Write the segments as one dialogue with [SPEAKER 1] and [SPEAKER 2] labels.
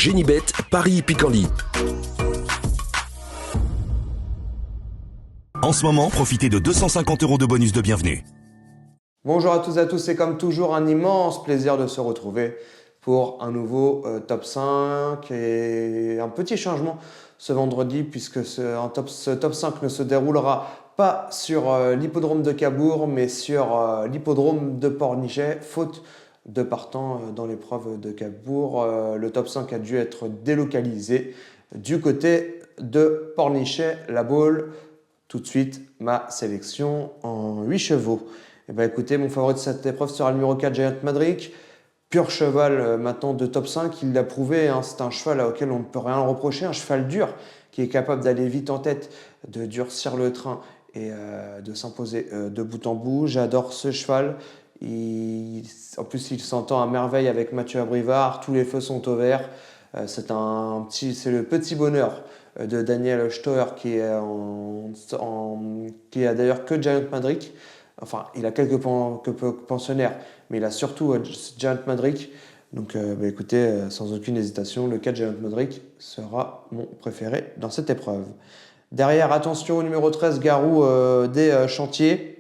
[SPEAKER 1] Génibet, Paris Picardie. En ce moment, profitez de 250 € de bonus de bienvenue.
[SPEAKER 2] Bonjour à tous et à tous, c'est comme toujours un immense plaisir de se retrouver pour un nouveau top 5 et un petit changement ce vendredi puisque ce top 5 ne se déroulera pas sur l'hippodrome de Cabourg mais sur l'hippodrome de Pornichet, faute de partants dans l'épreuve de Cabourg. Le top 5 a dû être délocalisé du côté de Pornichet, la Baule. Tout de suite, ma sélection en 8 chevaux. Eh bien, écoutez, mon favori de cette épreuve sera le numéro 4, Giant Madric. Pur cheval maintenant de top 5, il l'a prouvé, hein, c'est un cheval auquel on ne peut rien reprocher, un cheval dur qui est capable d'aller vite en tête, de durcir le train et de s'imposer de bout en bout. J'adore ce cheval. En plus, il s'entend à merveille avec Mathieu Abrivard, tous les feux sont au vert. C'est le petit bonheur de Daniel Stoer qui a d'ailleurs que Giant Madric. Enfin, il a quelques pensionnaires, mais il a surtout Giant Madric. Donc, écoutez, sans aucune hésitation, le 4 Giant Madric sera mon préféré dans cette épreuve. Derrière, attention au numéro 13, Garou des Chantiers.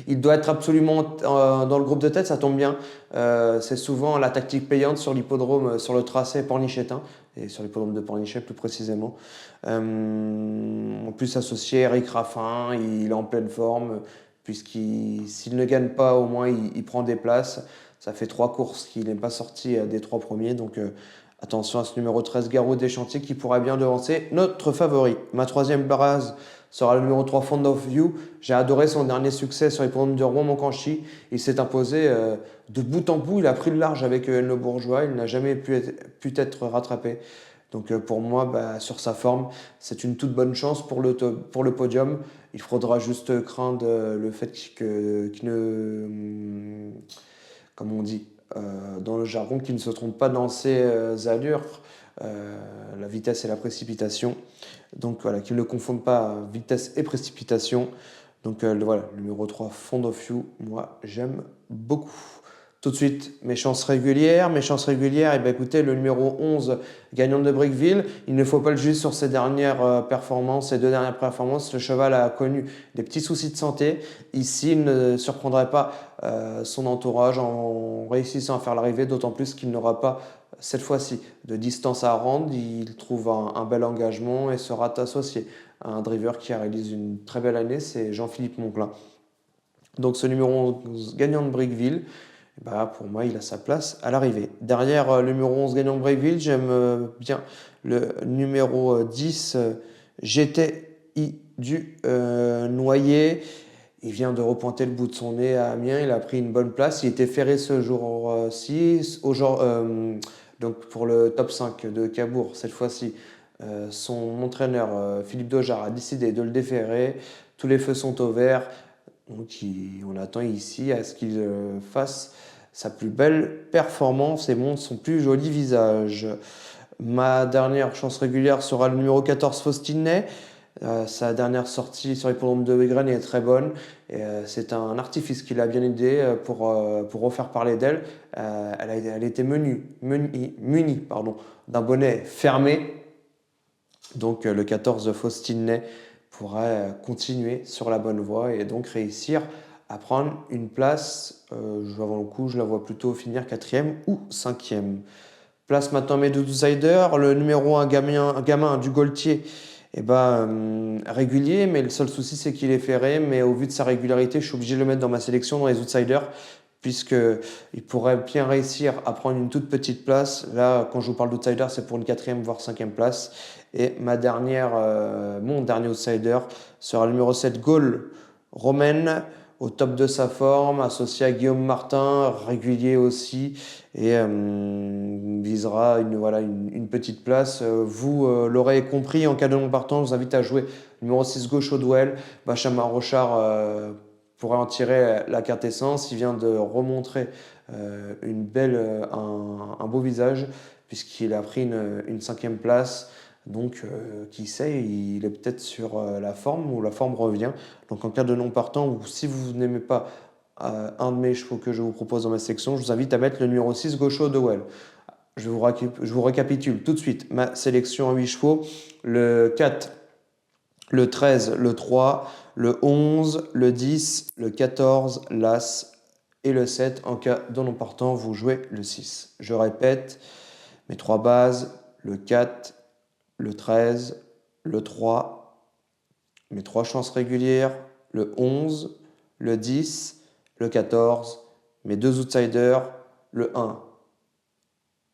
[SPEAKER 2] Il doit être absolument dans le groupe de tête, ça tombe bien. C'est souvent la tactique payante sur l'hippodrome, sur le tracé pornichettin, et sur l'hippodrome de Pornichet plus précisément. En plus associé Eric Raffin, il est en pleine forme, s'il ne gagne pas, au moins il prend des places. Ça fait 3 courses qu'il n'est pas sorti des 3 premiers, donc attention à ce numéro 13, Garou des Chantiers, qui pourrait bien devancer notre favori. Ma troisième base sera le numéro 3, Fond of You. J'ai adoré son dernier succès sur les l'hippodrome de Rouen-Moncanchi. Il s'est imposé de bout en bout. Il a pris le large avec Le Bourgeois. Il n'a jamais pu être rattrapé. Donc pour moi, sur sa forme, c'est une toute bonne chance pour le podium. Il faudra juste craindre le fait qu'il ne... Comme on dit dans le jargon, qu'il ne se trompe pas dans ses allures. La vitesse et la précipitation. Donc voilà, qu'ils ne confondent pas vitesse et précipitation. Donc voilà, le numéro 3, Fond of You, moi j'aime beaucoup. Tout de suite, mes chances régulières. Et bien écoutez, le numéro 11, Gagnant de Brickville, il ne faut pas le juger sur ses dernières performances, ses 2 dernières performances. Le cheval a connu des petits soucis de santé. Ici, il ne surprendrait pas son entourage en réussissant à faire l'arrivée, d'autant plus qu'il n'aura pas cette fois-ci de distance à rendre. Il trouve un bel engagement et sera associé à un driver qui réalise une très belle année, c'est Jean-Philippe Monclin. Donc ce numéro 11, Gagnant de Brickville, pour moi, il a sa place à l'arrivée. Derrière le numéro 11, Gagnant de Brickville, j'aime bien le numéro 10, GTI du Noyer. Il vient de repointer le bout de son nez à Amiens, il a pris une bonne place. Il était ferré ce jour-ci. Donc pour le top 5 de Cabourg, cette fois-ci, son entraîneur Philippe Dojard a décidé de le déférer. Tous les feux sont au vert. Donc on attend ici à ce qu'il fasse sa plus belle performance et montre son plus joli visage. Ma dernière chance régulière sera le numéro 14, Faustinay. Sa dernière sortie sur l'hippodrome de Wigraine est très bonne. C'est un artifice qui l'a bien aidé pour refaire parler d'elle. Elle a été munie d'un bonnet fermé. Donc le 14 Faustinay pourrait continuer sur la bonne voie et donc réussir à prendre une place. Avant le coup, je la vois plutôt finir 4e ou 5e. Place maintenant mes 2 outsiders. Le numéro 1, gamin du Gaultier, régulier, mais le seul souci c'est qu'il est ferré. Mais au vu de sa régularité, je suis obligé de le mettre dans ma sélection dans les outsiders, puisqu'il pourrait bien réussir à prendre une toute petite place. Là, quand je vous parle d'outsider, c'est pour une 4e voire 5e place. Et mon dernier outsider sera le numéro 7, Gaulle Romaine, au top de sa forme, associé à Guillaume Martin, régulier aussi, et visera une petite place. Vous l'aurez compris, en cas de non partant, je vous invite à jouer le numéro 6, Gauche au duel. Benjamin Rochard pourrait en tirer la carte essence. Il vient de remontrer un beau visage, puisqu'il a pris une 5e place. Donc, qui sait, il est peut-être sur la forme ou la forme revient. Donc, en cas de non partant, ou si vous n'aimez pas un de mes chevaux que je vous propose dans ma section, je vous invite à mettre le numéro 6, Gaucho de Well. je vous récapitule tout de suite ma sélection à 8 chevaux. Le 4, le 13, le 3, le 11, le 10, le 14, l'As et le 7. En cas de non partant, vous jouez le 6. Je répète, mes 3 bases, le 4, le 13, le 3, mes 3 chances régulières, le 11, le 10, le 14, mes 2 outsiders, le 1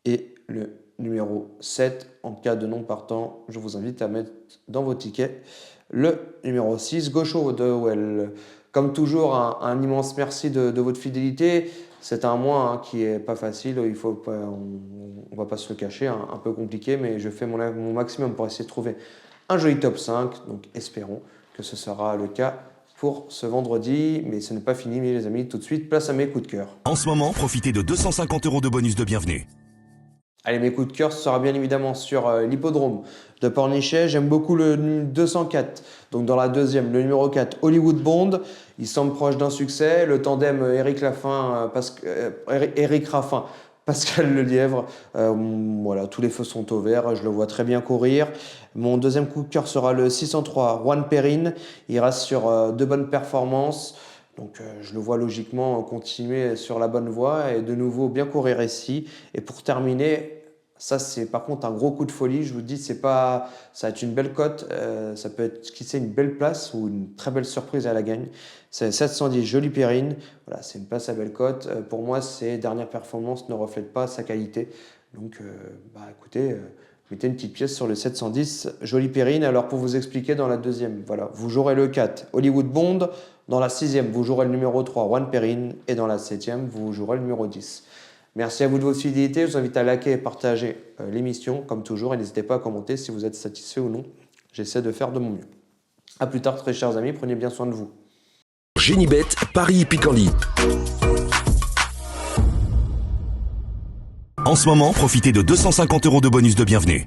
[SPEAKER 2] et le numéro 7. En cas de non partant, je vous invite à mettre dans vos tickets le numéro 6, Gaucho de Well. Comme toujours, un immense merci de votre fidélité. C'est un mois qui est pas facile, on va pas se le cacher, un peu compliqué, mais je fais mon maximum pour essayer de trouver un joli top 5. Donc espérons que ce sera le cas pour ce vendredi. Mais ce n'est pas fini, les amis. Tout de suite, place à mes coups de cœur.
[SPEAKER 1] En ce moment, profitez de 250 € de bonus de bienvenue.
[SPEAKER 2] Allez, mes coups de cœur, ce sera bien évidemment sur l'hippodrome de Pornichet. J'aime beaucoup le 204, donc dans la deuxième, le numéro 4, Hollywood Bond. Il semble proche d'un succès. Le tandem Éric Raffin, Pascal Lelièvre. Voilà, tous les feux sont au vert. Je le vois très bien courir. Mon deuxième coup de cœur sera le 603, Juan Perrin. Il reste sur de bonnes performances. Donc je le vois logiquement continuer sur la bonne voie et de nouveau bien courir ici. Et pour terminer, ça c'est par contre un gros coup de folie. Je vous dis, ça va être une belle cote. Ça peut être qui sait, une belle place ou une très belle surprise à la gagne. C'est 710 Jolie Perrine. Voilà, c'est une place à belle cote. Pour moi, ses dernières performances ne reflètent pas sa qualité. Donc écoutez, mettez une petite pièce sur le 710 Jolie Perrine. Alors pour vous expliquer, dans la deuxième, voilà, vous jouerez le 4 Hollywood Bond. Dans la sixième, vous jouerez le numéro 3, Juan Perrin. Et dans la septième, vous jouerez le numéro 10. Merci à vous de votre fidélité. Je vous invite à liker et partager l'émission, comme toujours. Et n'hésitez pas à commenter si vous êtes satisfait ou non. J'essaie de faire de mon mieux. A plus tard, très chers amis. Prenez bien soin de vous.
[SPEAKER 1] Génibet, Paris Hippique en ligne. En ce moment, profitez de 250 € de bonus de bienvenue.